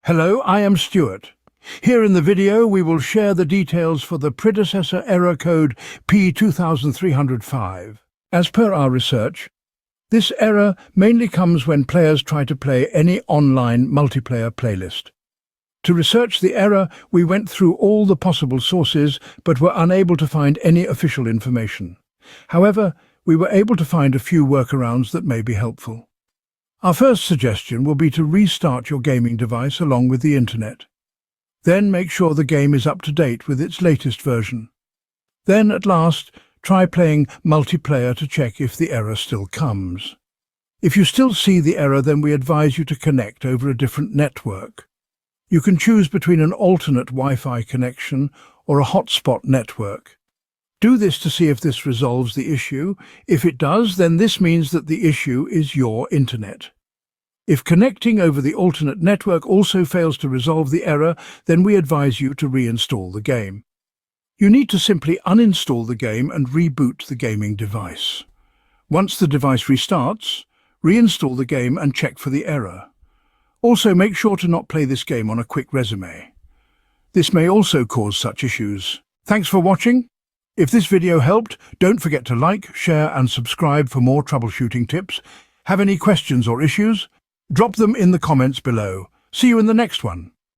Hello, I am Stuart. Here in the video we will share the details for the Predecessor error code p2305. As per our research, this error mainly comes when players try to play any online multiplayer playlist. To research the error, we went through all the possible sources but were unable to find any official information. However, we were able to find a few workarounds that may be helpful. Our first suggestion will be to restart your gaming device along with the internet. Then make sure the game is up to date with its latest version. Then, at last, try playing multiplayer to check if the error still comes. If you still see the error, then we advise you to connect over a different network. You can choose between an alternate Wi-Fi connection or a hotspot network. Do this to see if this resolves the issue. If it does, then this means that the issue is your internet. If connecting over the alternate network also fails to resolve the error, then we advise you to reinstall the game. You need to simply uninstall the game and reboot the gaming device. Once the device restarts, reinstall the game and check for the error. Also, make sure to not play this game on a quick resume. This may also cause such issues. Thanks for watching. If this video helped, don't forget to like, share and subscribe for more troubleshooting tips. Have any questions or issues? Drop them in the comments below. See you in the next one.